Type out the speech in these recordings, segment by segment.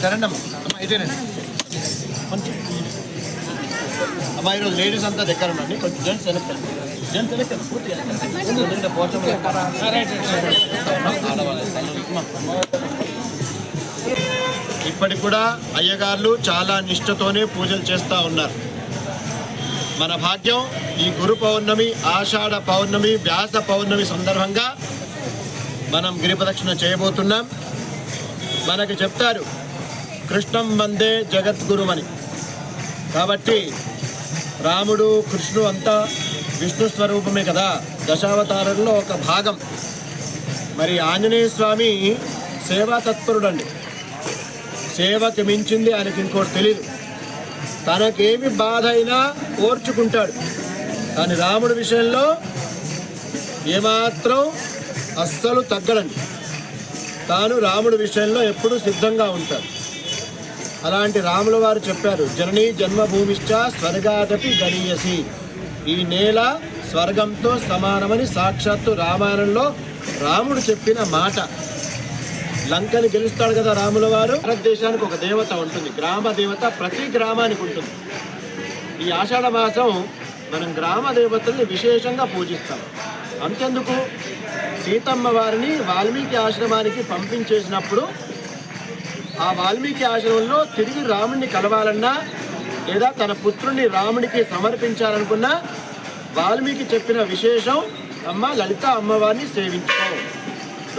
సరేనమ్మా అమ్మ ఇదేనండి కొంచెం అమ్మా ఈరోజు లేడీస్ అంతా దగ్గర ఉండండి కొంచెం జెంట్స్ వెనక్కి జెంట్స్ వెనక్కి పూర్తిగా పోవటం ఇప్పటికి కూడా అయ్యగారులు చాలా నిష్ఠతోనే పూజలు చేస్తూ ఉన్నారు. మన భాగ్యం ఈ గురు పౌర్ణమి, ఆషాఢ పౌర్ణమి, వ్యాస పౌర్ణమి సందర్భంగా మనం గిరి ప్రదక్షిణ చేయబోతున్నాం. మనకి చెప్తారు కృష్ణం వందే జగద్గురుమని. కాబట్టి రాముడు కృష్ణుడు అంతా విష్ణు స్వరూపమే కదా, దశావతారంలో ఒక భాగం. మరి ఆంజనేయ స్వామి సేవా తత్పరుడండి. సేవకి మించింది ఆయనకి ఇంకోటి తెలియదు. తనకేమి బాధ అయినా ఓర్చుకుంటాడు. కానీ రాముడి విషయంలో ఏమాత్రం అస్సలు తగ్గడండి. తాను రాముడి విషయంలో ఎప్పుడూ సిద్ధంగా ఉంటాడు. అలాంటి రాముల వారు చెప్పారు, జననీ జన్మభూమిశ్చ స్వర్గాదపి గరీయసి. ఈ నేల స్వర్గంతో సమానమని సాక్షాత్తు రామాయణంలో రాముడు చెప్పిన మాట. లంకని గెలుస్తాడు కదా రాముల వారు. భారతదేశానికి ఒక దేవత ఉంటుంది, గ్రామ దేవత ప్రతి గ్రామానికి ఉంటుంది. ఈ ఆషాఢ మాసం మనం గ్రామ దేవతల్ని విశేషంగా పూజిస్తాం. అంతెందుకు, సీతమ్మ వారిని వాల్మీకి ఆశ్రమానికి పంపించేసినప్పుడు ఆ వాల్మీకి ఆశ్రమంలో తిరిగి రాముడిని కలవాలన్నా లేదా తన పుత్రుడిని రాముడికి సమర్పించాలనుకున్నా వాల్మీకి చెప్పిన విశేషం, అమ్మ లలిత అమ్మవారిని సేవించుకో,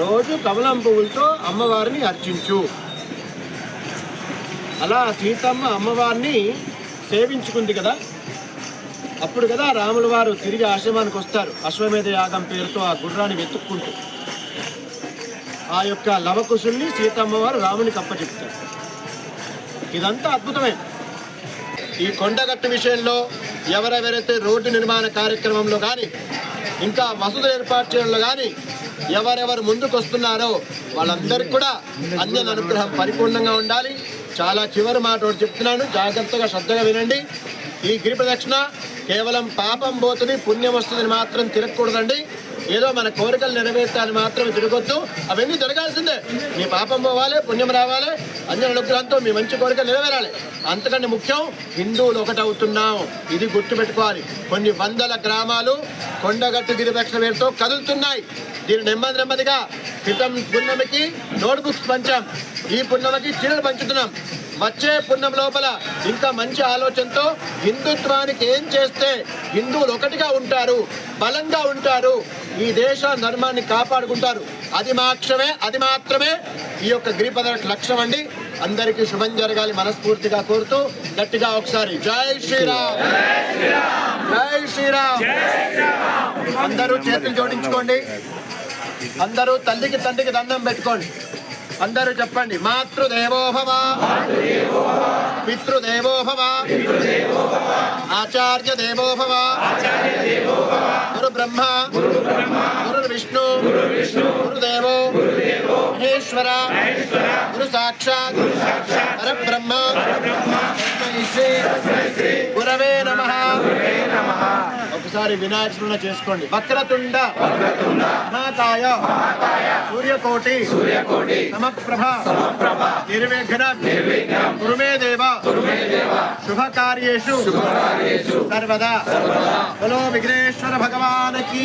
రోజు కమలం పువ్వులతో అమ్మవారిని అర్చించు. అలా సీతమ్మ అమ్మవారిని సేవించుకుంది కదా, అప్పుడు కదా రాముల వారు తిరిగి ఆశ్రమానికి వస్తారు. అశ్వమేధ యాగం పేరుతో ఆ గుర్రాన్ని వెతుక్కుంటూ ఆ యొక్క లవకుశుల్ని సీతమ్మ వారు రామునికి అప్పచెప్తారు. ఇదంతా అద్భుతమే. ఈ కొండగట్టు విషయంలో ఎవరెవరైతే రోడ్డు నిర్మాణ కార్యక్రమంలో కానీ ఇంకా వసతులు ఏర్పాటు చేయడంలో కానీ ఎవరెవరు ముందుకు వస్తున్నారో వాళ్ళందరికీ కూడా అంజన అనుగ్రహం పరిపూర్ణంగా ఉండాలి. చాలా చివరి మాట ఒకటి చెప్తున్నాను, జాగ్రత్తగా శ్రద్ధగా వినండి. ఈ గిరి ప్రదక్షిణ కేవలం పాపం పోతుంది, పుణ్యం వస్తుందని మాత్రం తిరగకూడదండి. ఏదో మన కోరికలు నెరవేర్చాలని మాత్రమే తిరగొద్దు. అవన్నీ జరగాల్సిందే. మీ పాపం పోవాలి, పుణ్యం రావాలి, అంజన అనుగ్రహంతో మీ మంచి కోరికలు నెరవేరాలి. అంతకంటే ముఖ్యం హిందువులు ఒకటవుతున్నాం, ఇది గుర్తుపెట్టుకోవాలి. కొన్ని వందల గ్రామాలు కొండగట్టు గిరి ప్రదక్షిణ పేరుతో కదులుతున్నాయి. దీన్ని నెమ్మదిగా క్రితం పున్నమికి నోట్బుక్స్ పంచాం, ఈ పున్నమికి చీరలు పంచుతున్నాం. వచ్చే పున్నం లోపల ఇంకా మంచి ఆలోచనతో హిందుత్వానికి ఏం చేస్తే హిందువులు ఒకటిగా ఉంటారు, బలంగా ఉంటారు, ఈ దేశ ధర్మాన్ని కాపాడుకుంటారు, అది మాత్రమే ఈ యొక్క గిరి ప్రదక్షిణ లక్ష్యం అండి. అందరికీ శుభం జరగాలి మనస్ఫూర్తిగా కోరుతూ గట్టిగా ఒకసారి జై శ్రీరామ్, జై శ్రీరామ్. అందరూ చేతులు జోడించుకోండి. అందరూ తల్లికి తండ్రికి దండం పెట్టుకోండి. అందరూ చెప్పండి, మాతృదేవోభవ, పితృదేవోభవ, ఆచార్య దేవోభవ, గురు బ్రహ్మ, గురు విష్ణు, గురుదేవో మహేశ్వర, గురు సాక్షాత్ పరబ్రహ్మ, గురవే నమః. ఒకసారి వినాయక స్మరణ చేసుకోండి. వక్రతుండ మహాకాయ సూర్యకోటి సమప్రభ నిర్విఘ్నం కురు మే దేవ శుభ కార్యేషు సర్వదా. బలో విఘ్నేశ్వర భగవానికి.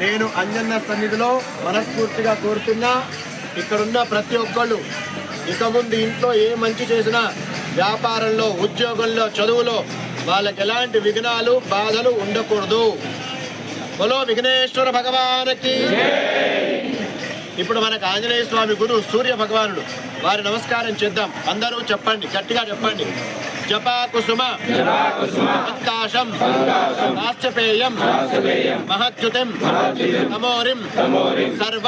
నేను అంజన్న సన్నిధిలో మనస్ఫూర్తిగా కోరుతున్నా, ఇక్కడున్న ప్రతి ఒక్కళ్ళు ఇక ముందు ఇంట్లో ఏ మంచి చేసినా, వ్యాపారంలో, ఉద్యోగంలో, చదువులో వాళ్ళకి ఎలాంటి విఘ్నాలు బాధలు ఉండకూడదు. బలో విఘ్నేశ్వర భగవానికి. ఇప్పుడు మనకు ఆంజనేయ స్వామి గురు సూర్య భగవానుడు, వారి నమస్కారం చేద్దాం. అందరూ చెప్పండి, గట్టిగా చెప్పండి. జపా కుసుమ సంకాశం కాశ్యపేయం మహచ్యుతిం తమోరిం సర్వ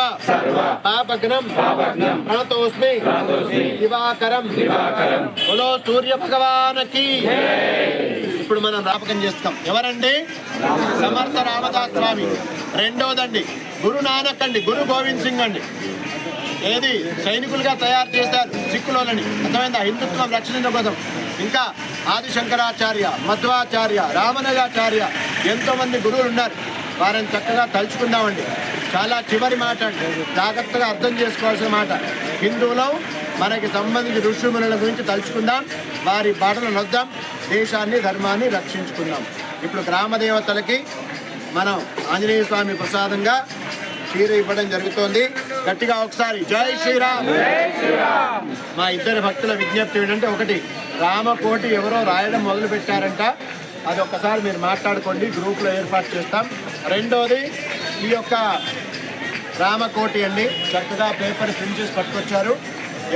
పాపఘ్నం ప్రణతోస్మి దివాకరం. బలో సూర్య భగవానికి. ఇప్పుడు మనం జ్ఞాపకం చేస్తాం. ఎవరండి? సమర్థ రామదాస్ స్వామి. రెండోదండి గురు నానక్ అండి, గురు గోవింద్ సింగ్ అండి. ఏది సైనికులుగా తయారు చేశారు సిక్కులని, అర్థమైందా? హిందుత్వం రక్షణ కోసం. ఇంకా ఆదిశంకరాచార్య, మధ్వాచార్య, రామనగాచార్య, ఎంతోమంది గురువులు ఉన్నారు. వారిని చక్కగా తలుచుకుందామండి. చాలా చివరి మాట అండి, జాగ్రత్తగా అర్థం చేసుకోవాల్సిన మాట. హిందువులో మనకి సంబంధించి ఋషిమునుల గురించి తలుచుకుందాం, వారి బాటలు నొద్దాం, దేశాన్ని ధర్మాన్ని రక్షించుకుందాం. ఇప్పుడు గ్రామ దేవతలకి మనం ఆంజనేయ స్వామి ప్రసాదంగా చీర ఇవ్వడం జరుగుతోంది. గట్టిగా ఒకసారి జై శ్రీరామ్. మా ఇద్దరు భక్తుల విజ్ఞప్తి ఏంటంటే, ఒకటి రామకోటి ఎవరో రాయడం మొదలు పెట్టారంట, అది ఒక్కసారి మీరు మాట్లాడుకోండి, గ్రూప్లో ఏర్పాటు చేస్తాం. రెండోది ఈ యొక్క రామకోటి అండి, చక్కగా పేపర్ ప్రింట్ చేసి పట్టుకొచ్చారు.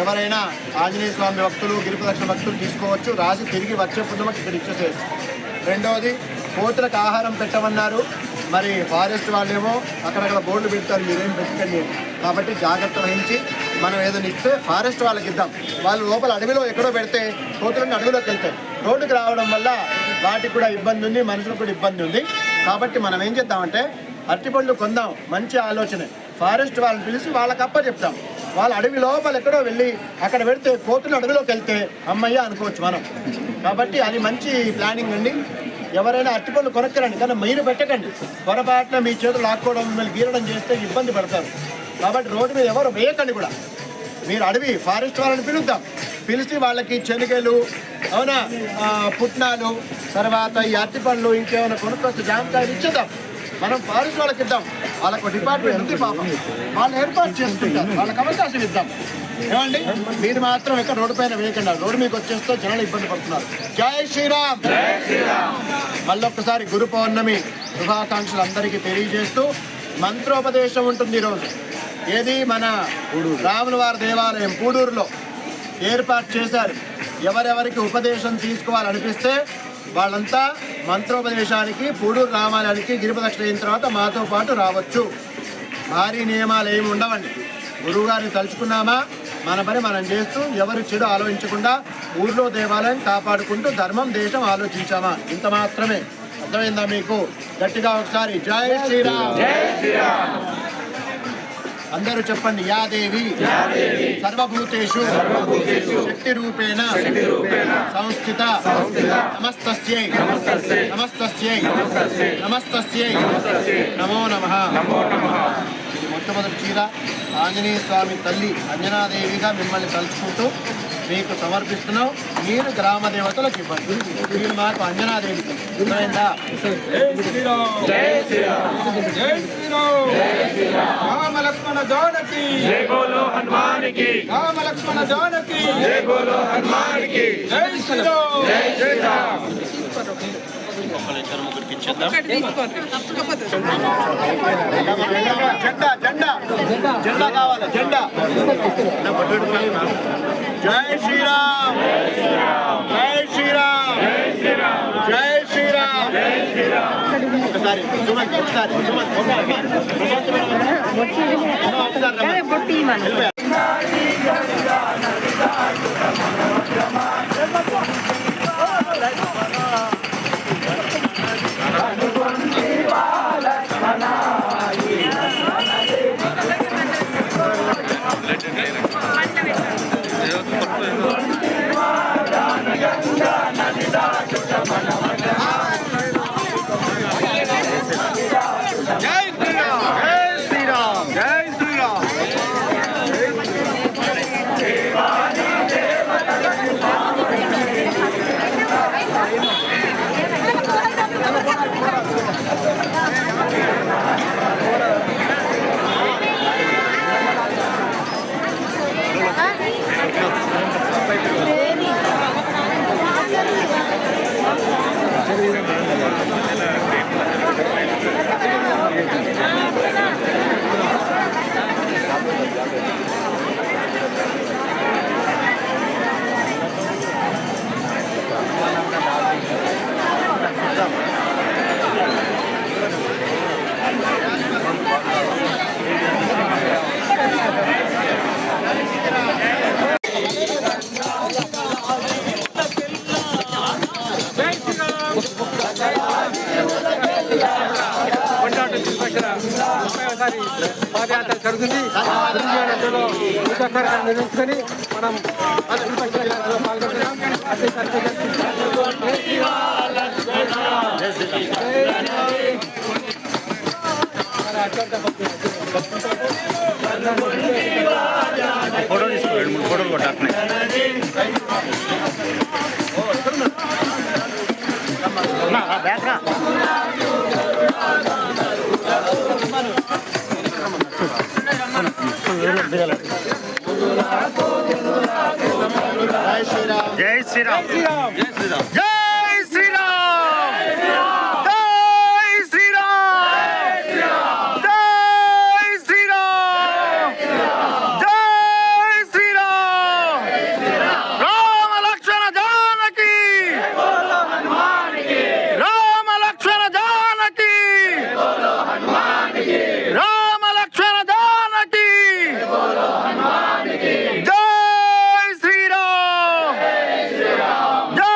ఎవరైనా ఆంజనేయ స్వామి భక్తులు గిరిప్రదక్షిణ భక్తులు తీసుకోవచ్చు, రాసి తిరిగి వచ్చే పుణ్యమకి ఇక్కడ ఇచ్చేసేది. రెండవది కోతులకు ఆహారం పెట్టమన్నారు, మరి ఫారెస్ట్ వాళ్ళేమో అక్కడక్కడ బోర్డులు పెడతారు, మీరేం పెట్టకండి. కాబట్టి జాగ్రత్త వహించి మనం ఏదైనా ఇస్తే ఫారెస్ట్ వాళ్ళకి ఇద్దాం. వాళ్ళు లోపల అడవిలో ఎక్కడో పెడితే కోతులన్నీ అడవిలోకి వెళ్తాయి. రోడ్డుకు రావడం వల్ల వాటికి కూడా ఇబ్బంది ఉంది, మనుషులకు కూడా ఇబ్బంది ఉంది. కాబట్టి మనం ఏం చేద్దామంటే అరటిపండ్లు కొందాం, మంచి ఆలోచనే. ఫారెస్ట్ వాళ్ళని పిలిచి వాళ్ళకి అప్ప చెప్తాం. వాళ్ళ అడవి లోపల ఎక్కడో వెళ్ళి అక్కడ పెడితే కోతులు అడవిలోకి వెళ్తే అమ్మయ్య అనుకోవచ్చు మనం. కాబట్టి అది మంచి ప్లానింగ్ అండి. ఎవరైనా అరటిపండ్లు కొనక్కరండి, కానీ మీరు పెట్టకండి. పొరపాటున మీ చేతులు లాక్కోవడం, మిమ్మల్ని గీరడం చేస్తే ఇబ్బంది పడతారు. కాబట్టి రోడ్డు మీద ఎవరు వేయకండి కూడా. మీరు అడవి ఫారెస్ట్ వాళ్ళని పిలుద్దాం, పిలిచి వాళ్ళకి శనగలు, అవునా, పుట్నాలు, తర్వాత ఈ అరటిపండ్లు, ఇంకేమైనా కొనుక్కొస్తే జామకాయలు ఇచ్చేద్దాం. మనం ఫారెస్ట్ వాళ్ళకి ఇద్దాం, వాళ్ళకు డిపార్ట్మెంట్ ఉంది పాపం, వాళ్ళు ఏర్పాటు చేసుకుంటారు, వాళ్ళకి అవకాశం ఇద్దాం. ఏమండి, మీరు మాత్రం ఎక్కడ రోడ్డు పైన వేయకుండా, రోడ్డు మీకు వచ్చేస్తే జనాలు ఇబ్బంది పడుతున్నారు. జై శ్రీరామ్. మళ్ళొక్కసారి గురు పౌర్ణమి శుభాకాంక్షలు అందరికీ తెలియజేస్తూ మంత్రోపదేశం ఉంటుంది ఈరోజు. ఏది మన రాముల వారి దేవాలయం పూడూరులో ఏర్పాటు చేశారు. ఎవరెవరికి ఉపదేశం తీసుకోవాలనిపిస్తే వాళ్ళంతా మంత్రోపదేశానికి పూడూరు రామాలయానికి గిరిప్రదక్షిణ అయిన తర్వాత మాతో పాటు రావచ్చు. భారీ నియమాలు ఏమి ఉండవండి. గురువుగారిని తలుచుకున్నామా, మన పని మనం చేస్తూ ఎవరు చెడు ఆలోచించకుండా ఊర్లో దేవాలయం కాపాడుకుంటూ ధర్మం దేశం ఆలోచించామా, ఇంత మాత్రమే. అర్థమైందా మీకు? గట్టిగా ఒకసారి జై శ్రీరామ్. అందరూ చెప్పండి. యాదేవి సర్వభూతేషు శక్తి రూపేణ సంస్థిత నమస్తస్యై నమస్తస్యై నమస్తస్యై నమో నమః. ఇది మొట్టమొదటి చీర ఆంజనేయ స్వామి తల్లి అంజనాదేవిగా మిమ్మల్ని తలుచుకుంటూ మీకు సమర్పిస్తున్నాం. మీరు గ్రామ దేవతలకు ఇవ్వండి. మీరు మాకు అంజనాదేవి. అర్థమైందా? రామ లక్ష్మణ జానకి జై బోలో హనుమాన్ కి, రామ లక్ష్మణ జానకి జై బోలో హనుమాన్ కి, జై శ్రీరామ్. జై శ్రీరామ్. జెండా జెండా జెండా కావాలి, జెండా. జై శ్రీరామ్. జై శ్రీరామ్. జై శ్రీరామ్. ఒకసారి సుమన్, ఒకసారి సుమన్, జై శ్రీరామ్. జై శ్రీరామ్. జై శ్రీరామ్. పాదయాత్ర జరుగుతుంది. నిర్వహించుకొని మనం పాల్గొంటున్నాం. ఫోటో తీసుకో, 2-3 ఫోటోలు కొట్టాలి. బ్యాక్ రా. జై శ్రీరామ్. జై శ్రీరామ్. జై శ్రీరామ్. జై శ్రీరామ్. జై శ్రీరామ్. జై శ్రీరామ్. రామ లక్ష్మణ జానకి. రామ లక్ష్మణ జానకి. రామ లక్ష్మణ జానకి. జై శ్రీరామ్. జై శ్రీరామ్. జై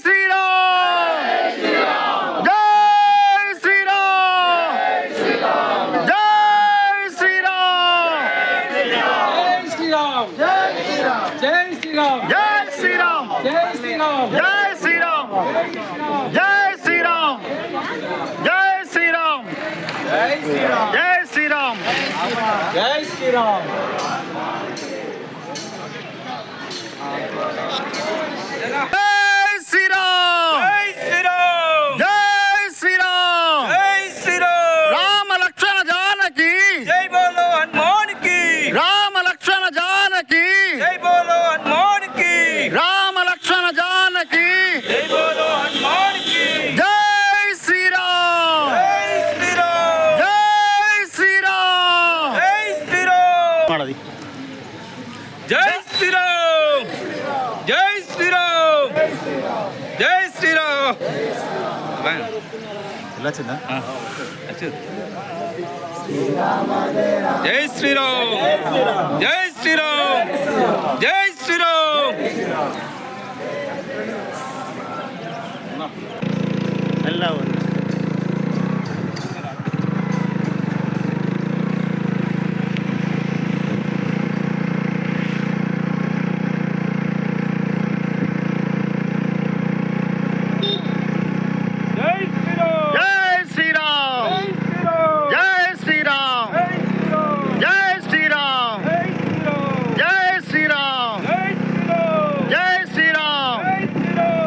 శ్రీరామ్. జై శ్రీరామ్. జై శ్రీరామ్. జై శ్రీరామ్. జై శ్రీరామ్. జై శ్రీరామ్. జై శ్రీరామ్. జై శ్రీరామ్. జై శ్రీరామ్. జై శ్రీరామ్. జై శ్రీరామ్. జై శ్రీరామ్. జై శ్రీరామ్. జై శ్రీరామ్. రామ లక్ష్మణ జానకి. జై బోలో హనుమాన్ కి. రామ లక్ష్మణ జానకి. జై బోలో హనుమాన్ కి. రామ లక్ష్మణ జానకి. జై బోలో హనుమాన్ కి. జై శ్రీరామ్. జై శ్రీరామ్. జై శ్రీరామ్. జై శ్రీరామ్. ಮಾಡದಿ. జై శ్రీరామ్. జై శ్రీరామ్. జై శ్రీరామ్. ఎలా చిన్న జై శ్రీరామ్. జై శ్రీరామ్. జై శ్రీరామ్. ಎಲ್ಲ ಒಂದು జై శ్రీరామ్. జై శ్రీరామ్. జై శ్రీరామ్. జై శ్రీరామ్. జై శ్రీరామ్. జై శ్రీరామ్.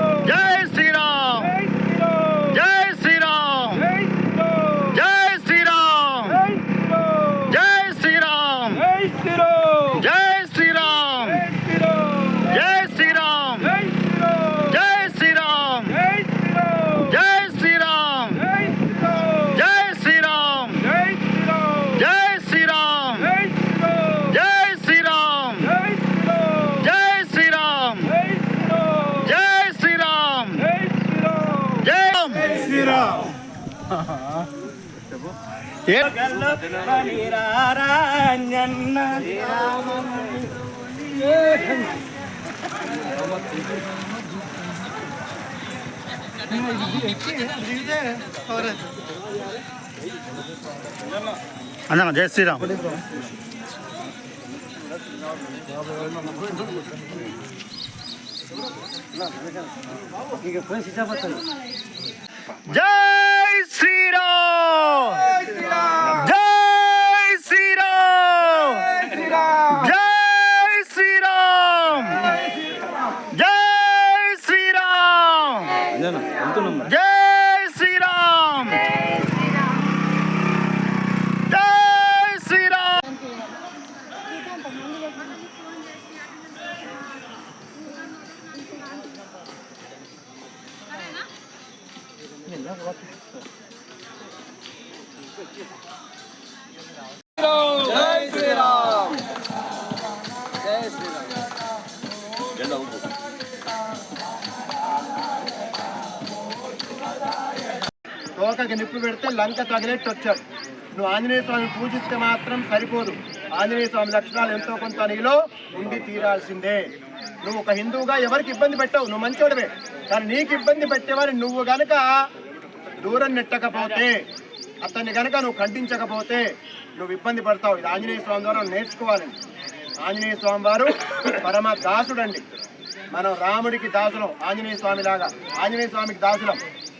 జై శ్రీరామ్. జై శ్రీరామ్. జై శ్రీరామ్. జై శ్రీరామ్. జై శ్రీరామ్. జై శ్రీరామ్. జై శ్రీరామ్. జై శ్రీరామ్. జై శ్రీరామ్. జై శ్రీరామ్. జై శ్రీరామ్. జై శ్రీరామ్. జై శ్రీరామ్. అన్న జై శ్రీరామ్. జై శ్రీరామ్. జై శ్రీరామ్. జై శ్రీరామ్. జై శ్రీరామ్. జై శ్రీరామ్. జై శ్రీరామ్. జై శ్రీరామ్. జై శ్రీరామ్. తోకకి నిప్పు పెడితే లంక తగినట్టు వచ్చాడు. నువ్వు ఆంజనేయ స్వామిని పూజిస్తే మాత్రం సరిపోదు. ఆంజనేయ స్వామి లక్షణాలు ఎంతో కొంత నీలో ఉండి తీరాల్సిందే. నువ్వు ఒక హిందువుగా ఎవరికి ఇబ్బంది పెట్టావు, నువ్వు మంచోడివే. కానీ నీకు ఇబ్బంది పెట్టేవారి నువ్వు గనక దూరం నెట్టకపోతే, అతన్ని గనక నువ్వు ఖండించకపోతే నువ్వు ఇబ్బంది పడతావు. ఇది ఆంజనేయ స్వామి ద్వారా నేర్చుకోవాలండి. ఆంజనేయ స్వామి వారు పరమ దాసుడండి. మనం రాముడికి దాసులం, ఆంజనేయ స్వామి లాగా ఆంజనేయ స్వామికి దాసులం.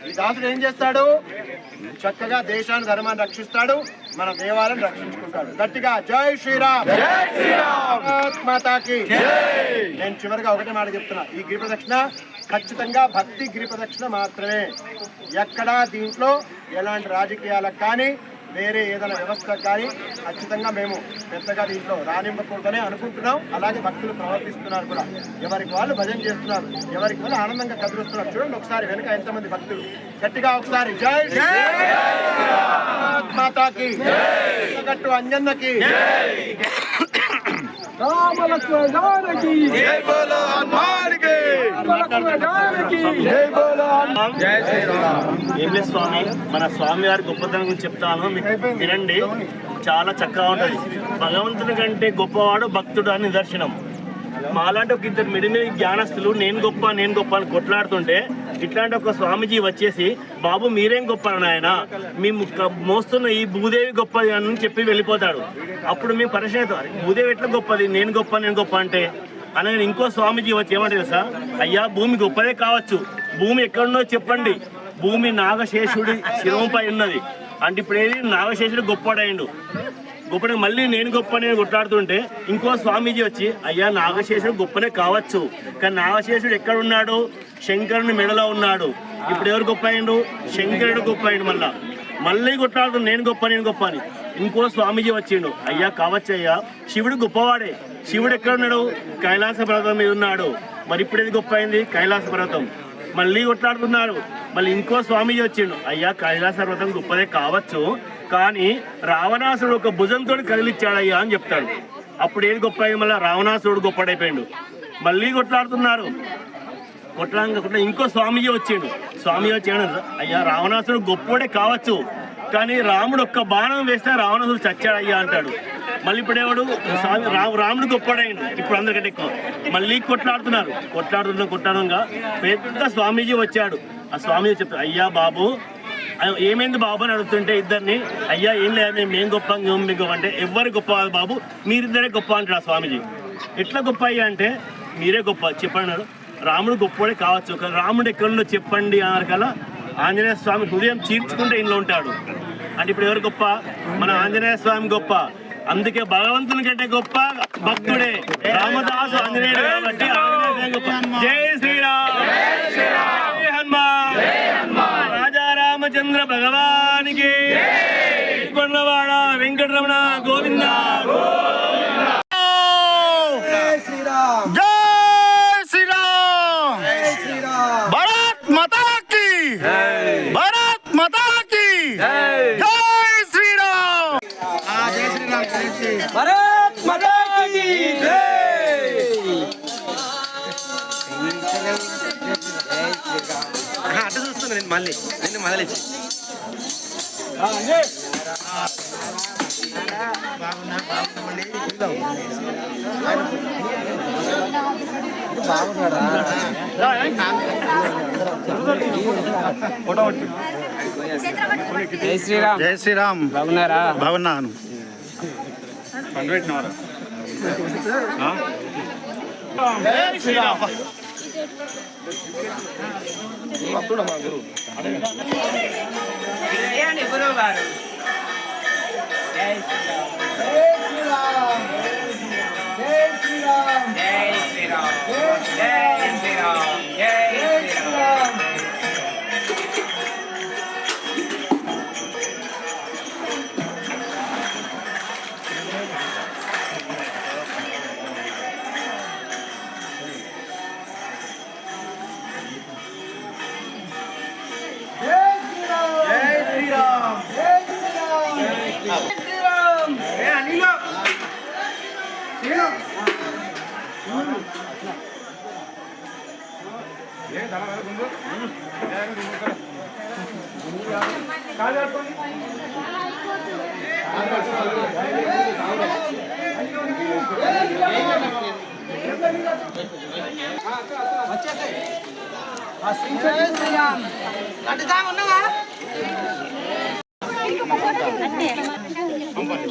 ఈ దాసుడు ఏం చేస్తాడు? చక్కగా దేశాన్ని ధర్మాన్ని రక్షిస్తాడు, మన దేవాలను రక్షించుకుంటాడు. గట్టిగా జై శ్రీరామ్, భారత్ మాతాకి. నేను చివరిగా ఒకటే మాట చెప్తున్నా, ఈ గిరి ప్రదక్షిణ ఖచ్చితంగా భక్తి గిరి ప్రదక్షిణ మాత్రమే. ఎక్కడా దీంట్లో ఎలాంటి రాజకీయాలకు కానీ వేరే ఏదైనా వ్యవస్థకు కానీ ఖచ్చితంగా మేము పెద్దగా దీంట్లో రానివ్వకూడదనే అనుకుంటున్నాం. అలాగే భక్తులు ప్రవర్తిస్తున్నారు కూడా, ఎవరికి వాళ్ళు భజన చేస్తున్నారు, ఎవరికి వాళ్ళు ఆనందంగా కదులుస్తున్నారు. చూడండి ఒకసారి వెనుక ఎంతమంది భక్తులు. గట్టిగా ఒకసారి జై శ్రీరామ్ మాతాకి, గట్టు అంజన్నకి, ఏం లేదు స్వామి, మన స్వామి వారి గొప్పతనం గురించి చెప్తాను, మీకు వినండి. చాలా చక్కగా ఉంటుంది. భగవంతుని కంటే గొప్పవాడు భక్తుడు అని నిదర్శనం. మాలాంటి ఒక ఇద్దరు మిడిమిడి జ్ఞానస్తులు నేను గొప్ప అని కొట్లాడుతుంటే ఇట్లాంటి ఒక స్వామీజీ వచ్చేసి, బాబు మీరేం గొప్ప నాయన, మేము మోస్తున్న ఈ భూదేవి గొప్పది అని చెప్పి వెళ్ళిపోతాడు. అప్పుడు మేము పరిచయం అవుతాం, భూదేవి ఎట్లా గొప్పది, నేను గొప్ప అంటే అనగానే ఇంకో స్వామీజీ వచ్చి ఏమంటే తెలుసా, అయ్యా భూమి గొప్పదే కావచ్చు, భూమి ఎక్కడున్నో చెప్పండి, భూమి నాగశేషుడి శివంపై ఉన్నది అంటే ఇప్పుడు ఏది నాగశేషుడు గొప్పడైండు. గొప్పనే మళ్ళీ నేను గొప్పనే కొట్లాడుతుంటే ఇంకో స్వామీజీ వచ్చి, అయ్యా నాగశేషుడు గొప్పనే కావచ్చు, కానీ నాగశేషుడు ఎక్కడ ఉన్నాడు, శంకరుని మెడలో ఉన్నాడు. ఇప్పుడు ఎవరు గొప్ప అయిండు, శంకరుడు గొప్ప అయిండు. మళ్ళీ కొట్లాడుతుంది నేను గొప్ప అని. ఇంకో స్వామీజీ వచ్చిండు, అయ్యా కావచ్చు అయ్యా, శివుడు గొప్పవాడే, శివుడు ఎక్కడ ఉన్నాడు, కైలాస పర్వతం మీద ఉన్నాడు. మరి ఇప్పుడు ఏది గొప్ప అయింది, కైలాస పర్వతం. మళ్ళీ కొట్లాడుతున్నారు. మళ్ళీ ఇంకో స్వామీజీ వచ్చిండు, అయ్యా కైలాస పర్వతం గొప్పదే కావచ్చు, కానీ రావణాసుడు ఒక భుజంతో కదిలిచ్చాడయ్యా అని చెప్తాడు. అప్పుడు ఏది గొప్ప అయ్యి మళ్ళీ రావణాసుడు గొప్పడైపోయాడు. మళ్ళీ కొట్లాడుతున్నారు. కొట్లాడకుండా ఇంకో స్వామీజీ వచ్చిండు, అయ్యా రావణాసుడు గొప్పడే కావచ్చు, కానీ రాముడు ఒక్క బాణం వేస్తే రావణాసుడు చచ్చాడయ్యా అంటాడు. మళ్ళీ ఇప్పుడు ఎవడు రాముడు గొప్పడైండు, ఇప్పుడు అందరికంటే ఎక్కువ. మళ్ళీ కొట్లాడుతున్నా పెద్ద స్వామీజీ వచ్చాడు. ఆ స్వామీజీ చెప్తాడు, అయ్యా బాబు ఏమైంది బాబు అని అడుగుతుంటే ఇద్దరిని, అయ్యా ఏం లేదు మేము గొప్ప అంటే ఎవరు గొప్ప కాదు బాబు, మీరిద్దరే గొప్ప అంటాడు ఆ స్వామీజీ. ఎట్లా గొప్ప అయ్యా అంటే మీరే గొప్ప చెప్పన్నాడు. రాముడు గొప్పడే కావచ్చు, రాముడు ఎక్కడుందో చెప్పండి అన్నారు కదా. ఆంజనేయ స్వామి హృదయం చీల్చుకుంటే ఇంట్లో ఉంటాడు అంటే ఇప్పుడు ఎవరు గొప్ప, మన ఆంజనేయ స్వామి గొప్ప. అందుకే భగవంతుని కంటే గొప్ప భక్తుడే రామదాసు ఆంజనేయుడు కాబట్టి గొప్ప. జై శ్రీరామ్, జై హనుమాన్, రాజా రామచంద్ర భగవానికి, కొండవాడ వెంకటరమణ గోవింద. భారత్ మాతా కీ జై. అటు చూస్తున్నా నేను మళ్ళీ మొదలెచ్చి జై శ్రీరామ్. జై శ్రీరామ్. బాగున్నారా? బాగున్నాను. గురువు గారు జై శ్రీరామ్, జై శ్రీరామ్, జై శ్రీరామ్, జై శ్రీరామ్, జై శ్రీరామ్, జై శ్రీరామ్.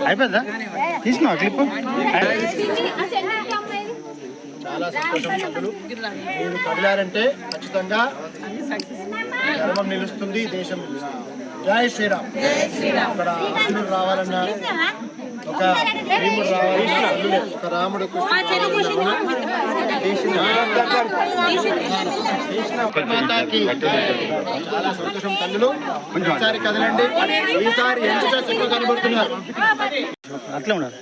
అయిపోయిందా, తీసుకున్నావా క్లిప్? చాలా సంతోషం. మీరు కదిలారంటే ఖచ్చితంగా ధర్మం నిలుస్తుంది, దేశం నిలుస్తుంది. జై శ్రీరామ్. ఇక్కడ అర్జునుడు రావాలన్నా, ఒక భీముడు రావాలన్నా, ఒక రాముడు మాతాకి చాలా సంతోషం. తల్లులు ఈసారి కదలండి. ఈసారి యంగ్స్టర్స్ ఎక్కువ కనబడుతున్నారు. అట్లా ఉన్నారు.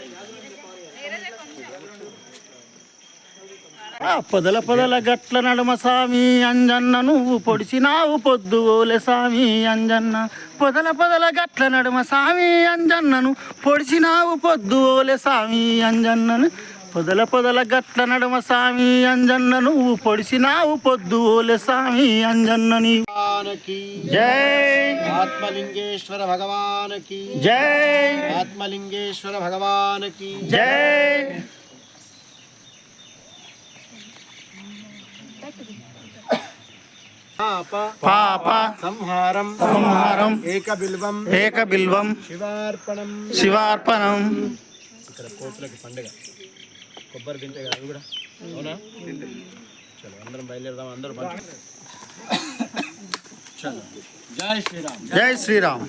పొదల గట్ల నడుమ సామి అంజన్న నువ్వు పొడిచినావు పొద్దుగోలే సామి అంజన్న. పొదల గట్ల నడుమ సామి అంజన్నను పొడిచినావు పొద్దుగోలే సామి అంజన్నను. పొదల గట్ల నడుమ సామి అంజన్న నువ్వు పొడిచినావు పొద్దుగోలే సామి అంజన్నని. జై ఆత్మలింగేశ్వర భగవానకి జై. ఆత్మలింగేశ్వర భగవానకి జై. పాప సంహారం ఏకబిల్వం శివార్పణం. ఇక్కడ కోతులకి పండుగ, కొబ్బరి తింటే కదా అవి కూడా. అవునా? చలో అందరం బయలుదేరదాం. అందరూ చలో. జై శ్రీరామ్. జై శ్రీరామ్.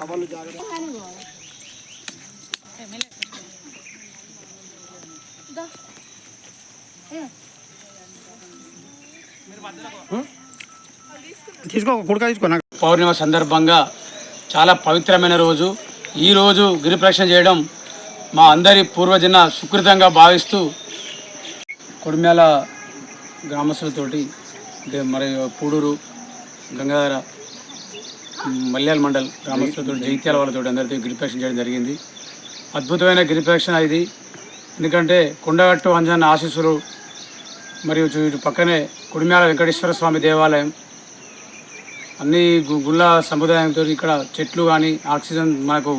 కబర్లు జాగ్రత్త. తీసుకో, కుడక తీసుకో. పౌర్ణిమ సందర్భంగా చాలా పవిత్రమైన రోజు. ఈరోజు గిరి ప్రదక్షిణ చేయడం మా అందరి పూర్వజన సుకృతంగా భావిస్తూ కొడిమ్యాల గ్రామస్తులతోటి, అంటే మరి పూడూరు, గంగాధర, మల్యాల మండల్ గ్రామస్తులతో, జైత్యాల వాళ్ళతో అందరితో గిరి ప్రదక్షిణ చేయడం జరిగింది. అద్భుతమైన గిరి ప్రదక్షిణ ఇది. ఎందుకంటే కొండగట్టు అంజన్న ఆశీస్సులు, మరియు ఇటు పక్కనే కొడిమ్యాల వెంకటేశ్వర స్వామి దేవాలయం, అన్ని గుళ్ళ సముదాయంతో ఇక్కడ చెట్లు కానీ ఆక్సిజన్ మనకు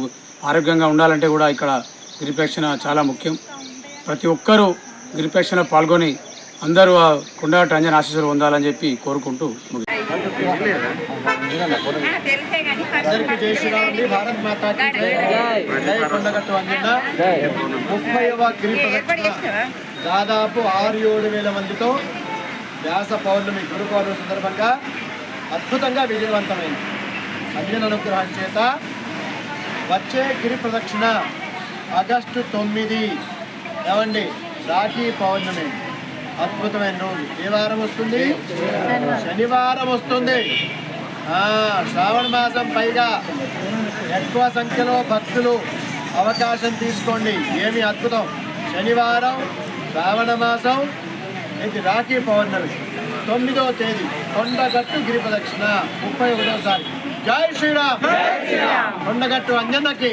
ఆరోగ్యంగా ఉండాలంటే కూడా ఇక్కడ గిరి ప్రదక్షిణ చాలా ముఖ్యం. ప్రతి ఒక్కరూ గిరి ప్రదక్షిణ పాల్గొని అందరూ ఆ కొండగట్టు అంజన్న ఆశీస్సులు పొందాలని చెప్పి కోరుకుంటూ అందరికీ జై శ్రీరామ్. భారత్ మాతాకి జై. జై కొండగట్టు అంజన్న. 30వ గిరి ప్రదక్షిణ దాదాపు 6-7 వేల మందితో వ్యాస పౌర్ణమి, గురు పౌర్ణమి సందర్భంగా అద్భుతంగా విజయవంతమైంది. అంజన అనుగ్రహం చేత వచ్చే గిరి ప్రదక్షిణ ఆగస్టు 9. ఏమండి, రాఖీ పౌర్ణమి, అద్భుతమైన రోజు. ఏ వారం వస్తుంది? శనివారం వస్తుంది. శ్రావణ మాసం, పైగా ఎక్కువ సంఖ్యలో భక్తులు అవకాశం తీసుకోండి. ఏమి అద్భుతం! శనివారం, శ్రావణ మాసం, ఇది రాఖీ పౌర్ణమి, 9వ తేదీ కొండగట్టు గిరి ప్రదక్షిణ 31వ. జై శ్రీరామ్. కొండగట్టు అంజన్నకి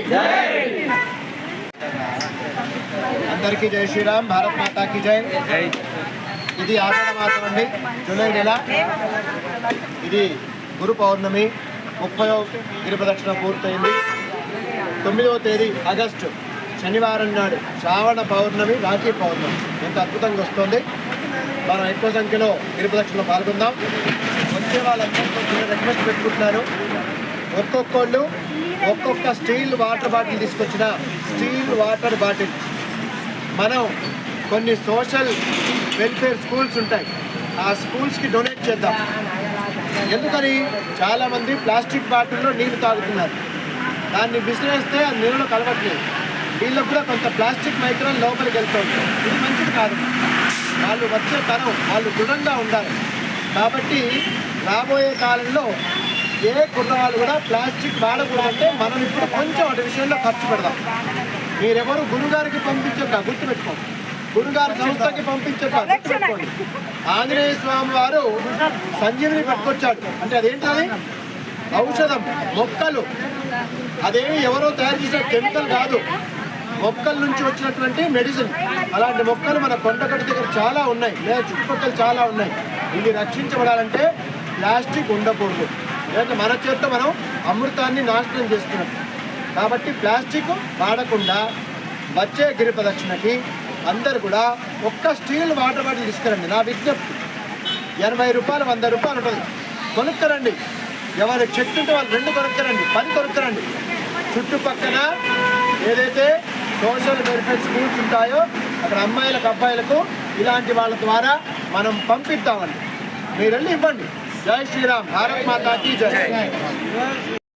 అందరికీ జై శ్రీరామ్. భారత్ మాతాకి జై. ఇది ఆషాఢ మాసం అండి, జూలై నెల. ఇది గురు పౌర్ణమి, 30వ గిరి ప్రదక్షిణ పూర్తయింది. 9వ తేదీ ఆగస్టు శనివారం నాడు శ్రావణ పౌర్ణమి, రాఖీ పౌర్ణమి. ఎంత అద్భుతంగా వస్తుంది. మనం ఎక్కువ సంఖ్యలో గిరి ప్రదక్షిణలో పాల్గొందాం. వచ్చే వాళ్ళందరికీ రిక్వెస్ట్ పెట్టుకుంటున్నాను, ఒక్కొక్కళ్ళు ఒక్కొక్క స్టీల్ వాటర్ బాటిల్ తీసుకొచ్చిన స్టీల్ వాటర్ బాటిల్ మనం కొన్ని సోషల్ వెల్ఫేర్ స్కూల్స్ ఉంటాయి, ఆ స్కూల్స్కి డొనేట్ చేద్దాం. ఎందుకని చాలామంది ప్లాస్టిక్ బాటిల్లో నీళ్లు తాగుతున్నారు. దాన్ని విసిరేస్తే ఆ నీళ్ళు కలవట్లేదు. వీళ్ళకు కూడా కొంత ప్లాస్టిక్ మైక్రాన్ లోపలికి వెళ్తుంది. ఇది మంచిది కాదు. వాళ్ళు వచ్చే తరం వాళ్ళు దృఢంగా ఉండాలి. కాబట్టి రాబోయే కాలంలో ఏ కుర్రవాళ్ళు కూడా ప్లాస్టిక్ వాడకూడదంటే మనం ఇప్పుడు కొంచెం వాటి విషయంలో ఖర్చు పెడదాం. మీరెవరు గురుగారికి పంపించక గుర్తుపెట్టుకోండి, గురుగారి సంస్థకి పంపించక గుర్తుపెట్టుకోండి. ఆంజనేయ స్వామి వారు సంజీవిని పట్టుకొచ్చాడు. అంటే అదేంటది? ఔషధం, మొక్కలు. అదేమి ఎవరో తయారు చేసిన కెమికల్ కాదు, మొక్కల నుంచి వచ్చినటువంటి మెడిసిన్. అలాంటి మొక్కలు మన కొండగట్టు దగ్గర చాలా ఉన్నాయి, లేదా చుట్టుపక్కల చాలా ఉన్నాయి. ఇవి రక్షించబడాలంటే ప్లాస్టిక్ ఉండకూడదు. లేదంటే మన చేతితో మనం అమృతాన్ని నాశనం చేస్తున్నాం. కాబట్టి ప్లాస్టిక్ వాడకుండా వచ్చే గిరి ప్రదక్షిణకి అందరు కూడా ఒక్క స్టీల్ వాటర్ బాటిల్ తీసుకురండి. నా విజ్ఞప్తి, 80 రూపాయలు 100 రూపాయలు ఉంటుంది, కొనుక్కరండి. ఎవరి శక్తి ఉంటే వాళ్ళు 2 కొనుక్కరండి, 10 కొనుక్కరండి. చుట్టుపక్కల ఏదైతే సోషల్ వెల్ఫేర్ స్కూల్స్ ఉంటాయో అక్కడ అమ్మాయిలకు అబ్బాయిలకు ఇలాంటి వాళ్ళ ద్వారా మనం పంపిద్దామండి. మీరు వెళ్ళి ఇవ్వండి. జై శ్రీరామ్. భారత్ మాతా కీ జై.